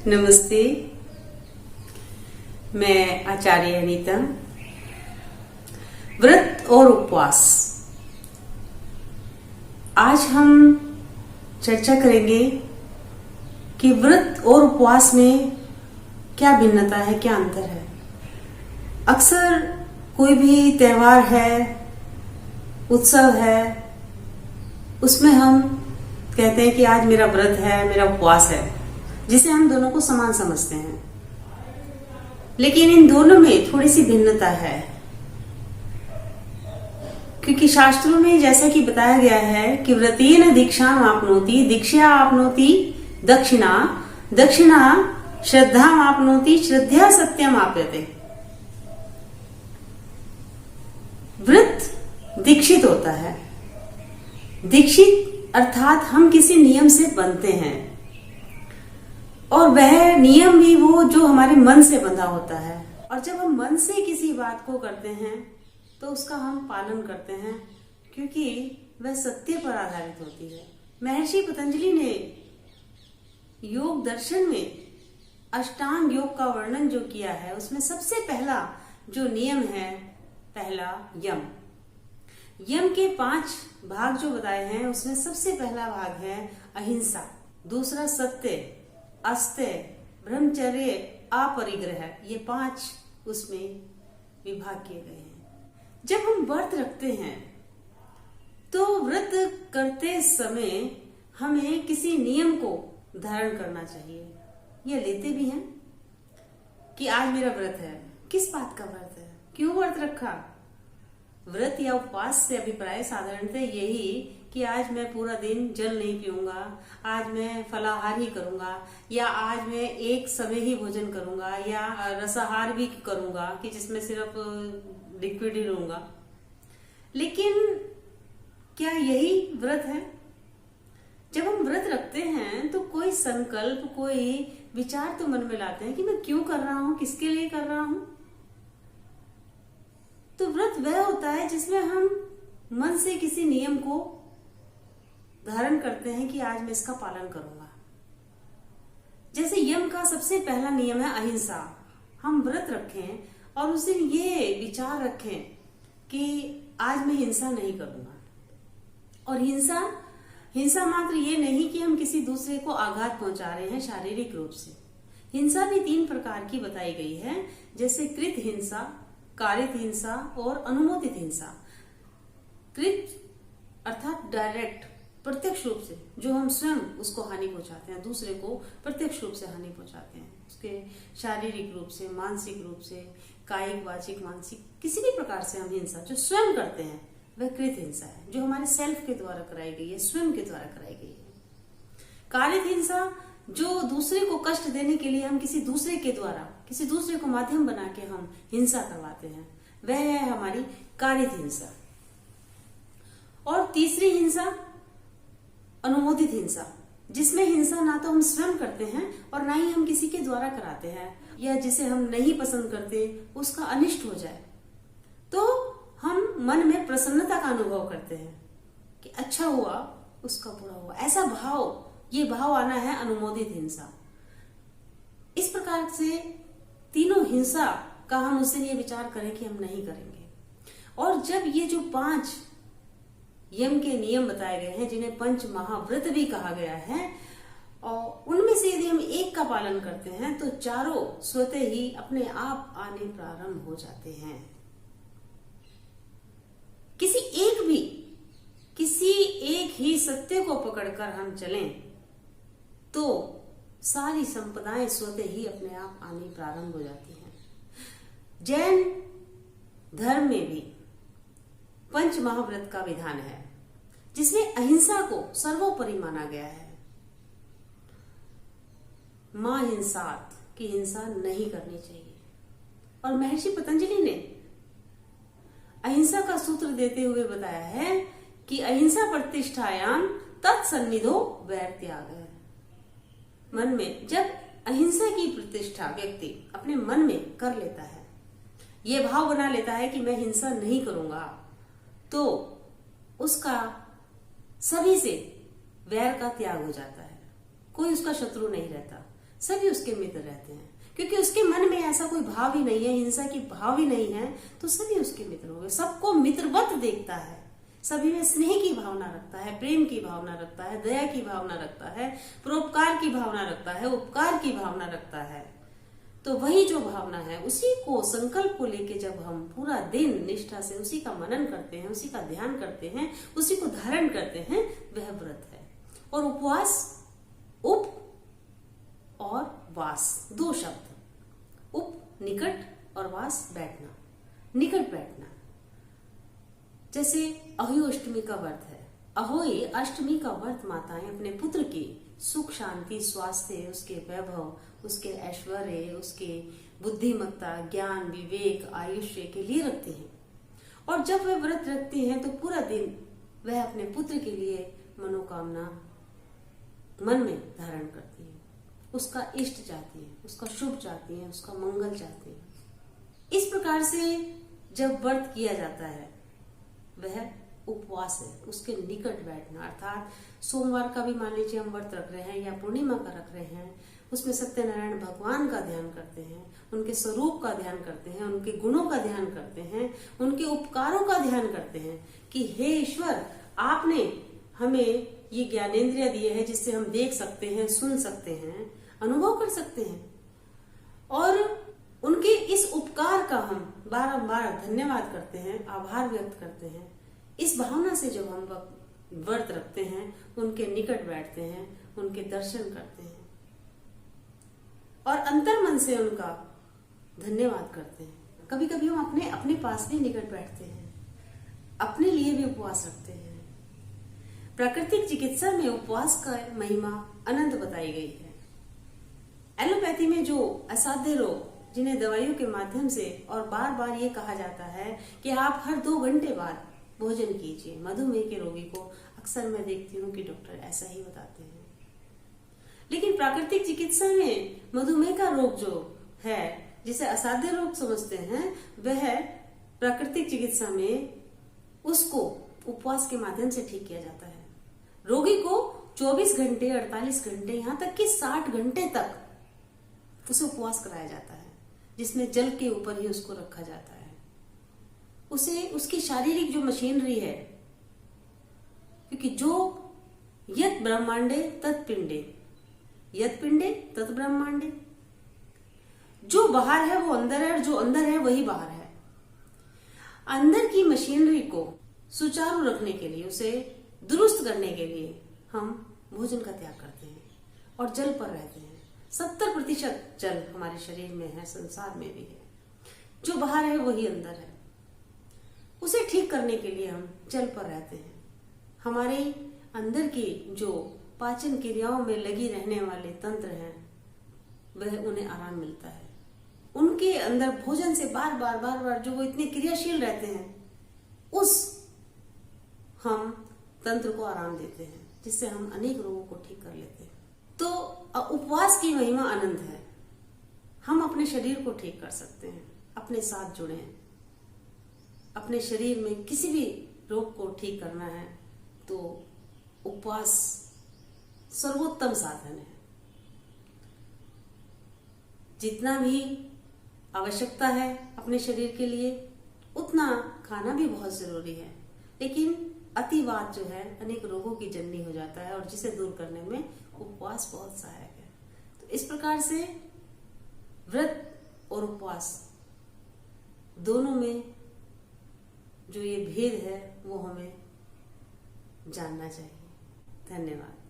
नमस्ते, मैं आचार्य अनीता। व्रत और उपवास, आज हम चर्चा करेंगे कि व्रत और उपवास में क्या भिन्नता है, क्या अंतर है। अक्सर कोई भी त्योहार है, उत्सव है, उसमें हम कहते हैं कि आज मेरा व्रत है, मेरा उपवास है, जिसे हम दोनों को समान समझते हैं। लेकिन इन दोनों में थोड़ी सी भिन्नता है, क्योंकि शास्त्रों में जैसा कि बताया गया है कि व्रतेन दीक्षाम आपनोति, दीक्षा आपनोति दक्षिणा, दक्षिणा श्रद्धा आपनोति, श्रद्धा सत्यम आप्यते। व्रत दीक्षित होता है। दीक्षित अर्थात हम किसी नियम से बंधते हैं, और वह नियम भी वो जो हमारे मन से बंधा होता है। और जब हम मन से किसी बात को करते हैं तो उसका हम पालन करते हैं, क्योंकि वह सत्य पर आधारित होती है। महर्षि पतंजलि ने योग दर्शन में अष्टांग योग का वर्णन जो किया है, उसमें सबसे पहला जो नियम है, पहला यम। यम के 5 भाग जो बताए हैं, उसमें सबसे पहला भाग है अहिंसा, दूसरा सत्य, अस्तेय, ब्रह्मचर्य, अपरिग्रह। ये 5 उसमें विभाग किए गए हैं। जब हम व्रत रखते हैं तो व्रत करते समय हमें किसी नियम को धारण करना चाहिए, या लेते भी हैं कि आज मेरा व्रत है। किस बात का व्रत है, क्यों व्रत रखा? व्रत या उपवास से अभिप्राय साधारणतः यही कि आज मैं पूरा दिन जल नहीं पीऊंगा, आज मैं फलाहार ही करूंगा, या आज मैं एक समय ही भोजन करूंगा, या रसाहार भी करूंगा कि जिसमें सिर्फ लिक्विड ही लूंगा। लेकिन क्या यही व्रत है? जब हम व्रत रखते हैं तो कोई संकल्प, कोई विचार तो मन में लाते हैं कि मैं क्यों कर रहा हूं, किसके लिए कर रहा हूं। तो व्रत वह होता है जिसमें हम मन से किसी नियम को धारण करते हैं कि आज मैं इसका पालन करूंगा। जैसे यम का सबसे पहला नियम है अहिंसा। हम व्रत रखें और उस दिन ये विचार रखें कि आज मैं हिंसा नहीं करूंगा। और हिंसा मात्र ये नहीं कि हम किसी दूसरे को आघात पहुंचा रहे हैं शारीरिक रूप से। हिंसा भी 3 प्रकार की बताई गई है, जैसे कृत हिंसा, कारित हिंसा और अनुमोदित हिंसा। कृत अर्थात डायरेक्ट, प्रत्यक्ष रूप से, जो हम स्वयं उसको हानि पहुंचाते हैं, दूसरे को प्रत्यक्ष रूप से हानि पहुंचाते हैं, उसके शारीरिक रूप से, मानसिक रूप से, कायिक, वाचिक, मानसिक, किसी भी प्रकार से हम हिंसा जो स्वयं करते हैं वह कृत हिंसा है, जो हमारे सेल्फ के द्वारा कराई गई है, स्वयं के द्वारा कराई गई है। कारित हिंसा, जो दूसरे को कष्ट देने के लिए हम किसी दूसरे के द्वारा, किसी दूसरे को माध्यम बना के हम हिंसा करवाते हैं, वह है हमारी कारित हिंसा। और तीसरी हिंसा अनुमोदित हिंसा, जिसमें हिंसा ना तो हम स्वयं करते हैं और ना ही हम किसी के द्वारा कराते हैं, या जिसे हम नहीं पसंद करते उसका अनिष्ट हो जाए तो हम मन में प्रसन्नता का अनुभव करते हैं कि अच्छा हुआ, उसका बुरा हुआ, ऐसा भाव, ये भाव आना है अनुमोदित हिंसा। इस प्रकार से तीनों हिंसा का हम उस दिन ये विचार करें कि हम नहीं करेंगे। और जब ये जो 5 यम के नियम बताए गए हैं, जिन्हें पंच महाव्रत भी कहा गया है, और उनमें से यदि हम एक का पालन करते हैं तो चारों स्वतः ही अपने आप आने प्रारंभ हो जाते हैं। किसी एक ही सत्य को पकड़कर हम चलें तो सारी संपदाएं स्वतः ही अपने आप आनी प्रारंभ हो जाती हैं। जैन धर्म में भी पंच महाव्रत का विधान है, जिसमें अहिंसा को सर्वोपरि माना गया है। मां हिंसात, की हिंसा नहीं करनी चाहिए। और महर्षि पतंजलि ने अहिंसा का सूत्र देते हुए बताया है कि अहिंसा प्रतिष्ठायाम तत्सन्निधो वैर त्याग है। मन में जब अहिंसा की प्रतिष्ठा व्यक्ति अपने मन में कर लेता है, ये भाव बना लेता है कि मैं हिंसा नहीं करूंगा, तो उसका सभी से वैर का त्याग हो जाता है। कोई उसका शत्रु नहीं रहता, सभी उसके मित्र रहते हैं, क्योंकि उसके मन में ऐसा कोई भाव ही नहीं है, हिंसा की भाव ही नहीं है, तो सभी उसके मित्र हो गए। सबको मित्रवत देखता है, सभी में स्नेह की भावना रखता है, प्रेम की भावना रखता है, दया की भावना रखता है, परोपकार की भावना रखता है, उपकार की भावना रखता है। तो वही जो भावना है, उसी को, संकल्प को लेके जब हम पूरा दिन निष्ठा से उसी का मनन करते हैं, उसी का ध्यान करते हैं, उसी को धारण करते हैं, वह व्रत है। और उपवास, उप और वास, दो शब्द, उप निकट और वास बैठना, निकट बैठना। जैसे अहोई अष्टमी का व्रत है, अहोई अष्टमी का व्रत माताएं अपने पुत्र की सुख, शांति, स्वास्थ्य, उसके वैभव, उसके ऐश्वर्य, उसके बुद्धिमत्ता, ज्ञान, विवेक, आयुष्य के लिए रखती हैं। और जब वह व्रत रखती हैं तो पूरा दिन वह अपने पुत्र के लिए मनोकामना मन में धारण करती है, उसका इष्ट चाहती है, उसका शुभ चाहती है, उसका मंगल चाहती है। इस प्रकार से जब व्रत किया जाता है वह उपवास है, उसके निकट बैठना। अर्थात सोमवार का भी मान लीजिए हम व्रत रख रहे हैं या पूर्णिमा का रख रहे हैं, उसमें सत्यनारायण भगवान का ध्यान करते हैं, उनके स्वरूप का ध्यान करते हैं, उनके गुणों का ध्यान करते हैं, उनके उपकारों का ध्यान करते हैं कि हे ईश्वर, आपने हमें ये ज्ञानेंद्रिय दिए हैं जिससे हम देख सकते हैं, सुन सकते हैं, अनुभव कर सकते हैं। और उनके इस उपकार का हम बारंबार धन्यवाद करते हैं, आभार व्यक्त करते हैं। इस भावना से जब हम व्रत रखते हैं, उनके निकट बैठते हैं, उनके दर्शन करते हैं और अंतर्मन से उनका धन्यवाद करते हैं। कभी कभी हम अपने अपने पास भी निकट बैठते हैं, अपने लिए भी उपवास रखते हैं। प्राकृतिक चिकित्सा में उपवास का महिमा अनंत बताई गई है। एलोपैथी में जो असाध्य रोग, जिन्हें दवाइयों के माध्यम से और बार बार ये कहा जाता है कि आप हर 2 घंटे बाद भोजन कीजिए, मधुमेह के रोगी को अक्सर मैं देखती हूँ कि डॉक्टर ऐसा ही बताते हैं। लेकिन प्राकृतिक चिकित्सा में मधुमेह का रोग जो है, जिसे असाध्य रोग समझते हैं, वह प्राकृतिक चिकित्सा में उसको उपवास के माध्यम से ठीक किया जाता है। रोगी को 24 घंटे, 48 घंटे, यहाँ तक कि 60 घंटे तक उसे उपवास कराया जाता है, जिसमें जल के ऊपर ही उसको रखा जाता है। उसे उसकी शारीरिक जो मशीनरी है, क्योंकि जो यत ब्रह्मांडे तत्पिंडे, यत पिंडे तत् ब्रह्मांडे, जो बाहर है वो अंदर है और जो अंदर है वही बाहर है। अंदर की मशीनरी को सुचारू रखने के लिए, उसे दुरुस्त करने के लिए हम भोजन का त्याग करते हैं और जल पर रहते हैं। 70% जल हमारे शरीर में है, संसार में भी है। जो बाहर है वही अंदर है। उसे ठीक करने के लिए हम जल पर रहते हैं। हमारे अंदर की जो पाचन क्रियाओं में लगी रहने वाले तंत्र हैं, वह उन्हें आराम मिलता है। उनके अंदर भोजन से बार बार जो वो इतने क्रियाशील रहते हैं, उस हम तंत्र को आराम देते हैं, जिससे हम अनेक रोगों को ठीक कर लेते हैं। तो उपवास की महिमा अनंत है। हम अपने शरीर को ठीक कर सकते हैं, अपने साथ जुड़े हैं। अपने शरीर में किसी भी रोग को ठीक करना है तो उपवास सर्वोत्तम साधन है। जितना भी आवश्यकता है अपने शरीर के लिए, उतना खाना भी बहुत जरूरी है। लेकिन अतिवात जो है अनेक रोगों की जननी हो जाता है, और जिसे दूर करने में उपवास बहुत सहायक है। तो इस प्रकार से व्रत और उपवास दोनों में जो ये भेद है वो हमें जानना चाहिए। धन्यवाद।